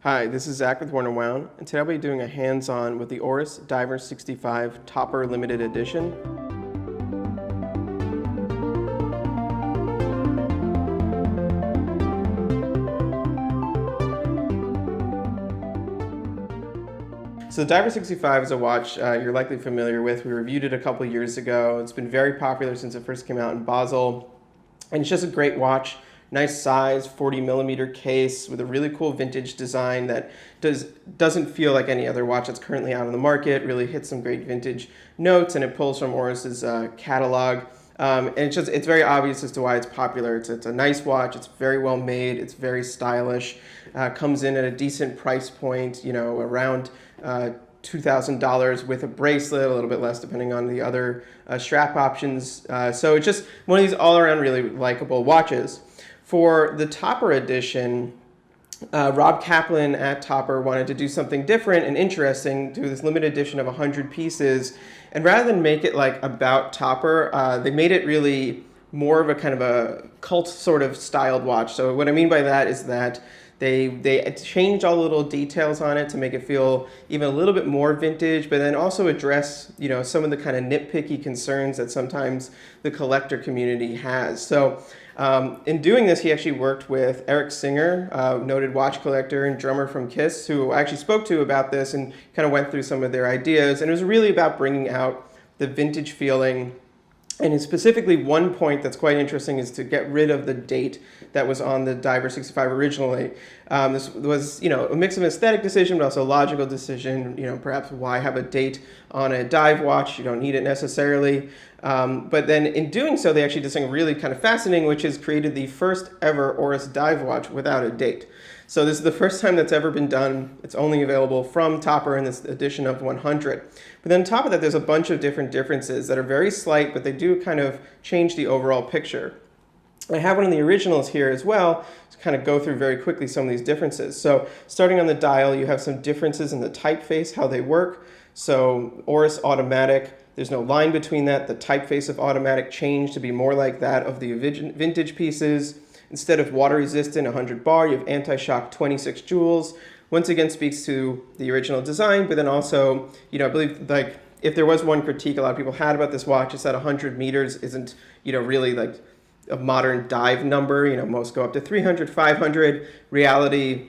Hi, this is Zach with Warner Wound, and today I'll be doing a hands-on with the Oris Diver 65 Topper Limited Edition. So the Diver 65 is a watch you're likely familiar with. We reviewed it a couple years ago. It's been very popular since it first came out in Basel, and it's just a great watch. Nice size, 40mm case with a really cool vintage design that doesn't feel like any other watch that's currently out on the market. Really hits some great vintage notes, and it pulls from Oris's catalog. And it's very obvious as to why it's popular. It's a nice watch. It's very well made. It's very stylish. Comes in at a decent price point, you know, around $2,000 with a bracelet, a little bit less depending on the other strap options. So it's just one of these all-around really likable watches. For the Topper edition, Rob Kaplan at Topper wanted to do something different and interesting, do this limited edition of 100 pieces. And rather than make it like about Topper, they made it really more of a kind of a cult sort of styled watch. So what I mean by that is that they changed all the little details on it to make it feel even a little bit more vintage, but then also address, you know, some of the kind of nitpicky concerns that sometimes the collector community has. So in doing this, he actually worked with Eric Singer, noted watch collector and drummer from Kiss, who I actually spoke to about this and kind of went through some of their ideas. And it was really about bringing out the vintage feeling. And specifically, one point that's quite interesting is to get rid of the date that was on the Diver 65 originally. This was, you know, a mix of an aesthetic decision, but also a logical decision. You know, perhaps why have a date on a dive watch? You don't need it necessarily. But then in doing so, they actually did something really kind of fascinating, which is created the first ever Oris dive watch without a date. So this is the first time that's ever been done. It's only available from Topper in this edition of 100. But then on top of that, there's a bunch of different differences that are very slight, but they do kind of change the overall picture. I have one of the originals here as well to kind of go through very quickly some of these differences. So starting on the dial, you have some differences in the typeface, how they work. So Oris automatic, there's no line between that. The typeface of automatic changed to be more like that of the vintage pieces. Instead of water resistant 100 bar, you have anti-shock 26 joules. Once again speaks to the original design, but then also, you know, I believe like if there was one critique a lot of people had about this watch, it's that 100 meters isn't, you know, really like a modern dive number. You know, most go up to 300, 500. Reality,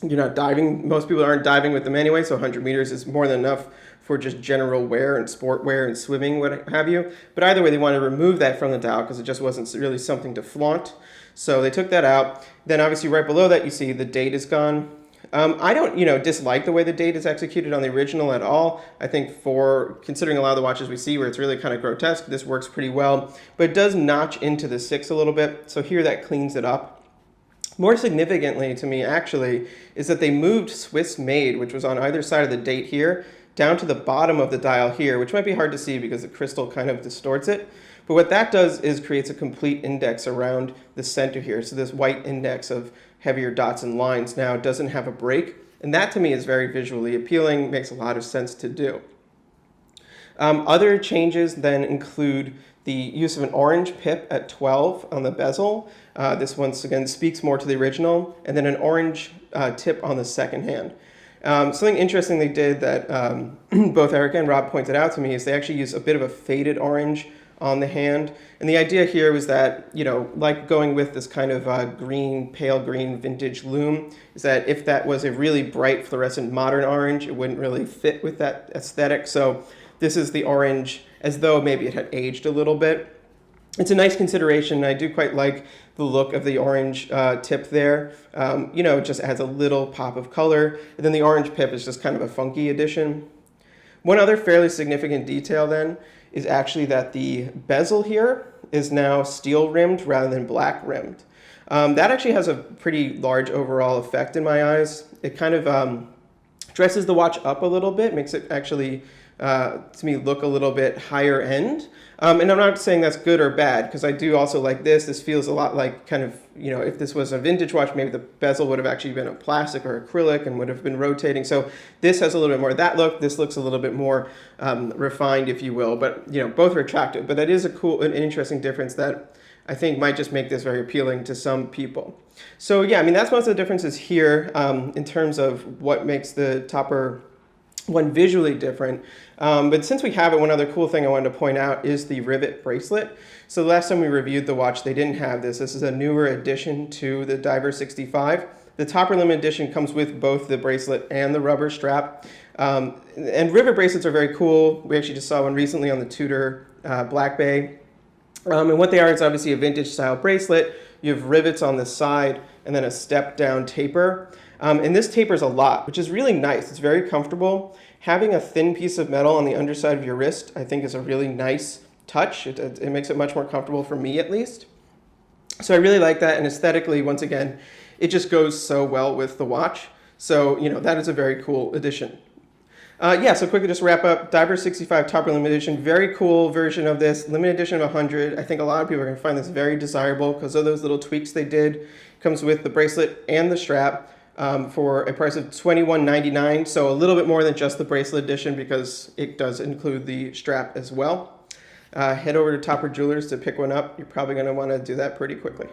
you're not diving. Most people aren't diving with them anyway, so 100 meters is more than enough for just general wear and sport wear and swimming, what have you. But either way, they want to remove that from the dial because it just wasn't really something to flaunt. So they took that out. Then obviously right below that, you see the date is gone. I don't, you know, dislike the way the date is executed on the original at all. I think for considering a lot of the watches we see where it's really kind of grotesque, this works pretty well. But it does notch into the 6 a little bit. So here that cleans it up. More significantly to me, actually, is that they moved Swiss made, which was on either side of the date here, down to the bottom of the dial here, which might be hard to see because the crystal kind of distorts it. But what that does is creates a complete index around the center here. So this white index of heavier dots and lines now doesn't have a break. And that to me is very visually appealing, makes a lot of sense to do. Other changes then include the use of an orange pip at 12 on the bezel. This once again speaks more to the original. And then an orange tip on the second hand. Something interesting they did that both Eric and Rob pointed out to me is they actually use a bit of a faded orange on the hand. And the idea here was that, you know, like going with this kind of green, pale green vintage lume, is that if that was a really bright fluorescent modern orange, it wouldn't really fit with that aesthetic. So this is the orange as though maybe it had aged a little bit. It's a nice consideration. I do quite like the look of the orange tip there. You know, it just adds a little pop of color. And then the orange pip is just kind of a funky addition. One other fairly significant detail then is actually that the bezel here is now steel rimmed rather than black rimmed. That actually has a pretty large overall effect in my eyes. It kind of dresses the watch up a little bit, makes it actually to me look a little bit higher end. And I'm not saying that's good or bad, because I do also like this. This feels a lot like kind of, you know, if this was a vintage watch, maybe the bezel would have actually been a plastic or acrylic and would have been rotating. So this has a little bit more of that look. This looks a little bit more refined, if you will. But, you know, both are attractive. But that is an interesting difference that I think might just make this very appealing to some people. So yeah, I mean, that's most of the differences here in terms of what makes the Topper one visually different. But since we have it, one other cool thing I wanted to point out is the rivet bracelet. So the last time we reviewed the watch, they didn't have this. This is a newer addition to the Diver 65. The Topper Limited Edition comes with both the bracelet and the rubber strap. And rivet bracelets are very cool. We actually just saw one recently on the Tudor Black Bay. And what they are, it's obviously a vintage style bracelet. You have rivets on the side and then a step down taper. And this tapers a lot, which is really nice. It's very comfortable. Having a thin piece of metal on the underside of your wrist, I think, is a really nice touch. It makes it much more comfortable for me, at least. So I really like that. And aesthetically, once again, it just goes so well with the watch. So, you know, that is a very cool addition. Yeah, so quickly just wrap up, Diver 65 Topper Limited Edition, very cool version of this, limited edition of 100. I think a lot of people are going to find this very desirable because of those little tweaks they did. Comes with the bracelet and the strap for a price of $21.99, so a little bit more than just the bracelet edition because it does include the strap as well. Head over to Topper Jewelers to pick one up. You're probably going to want to do that pretty quickly.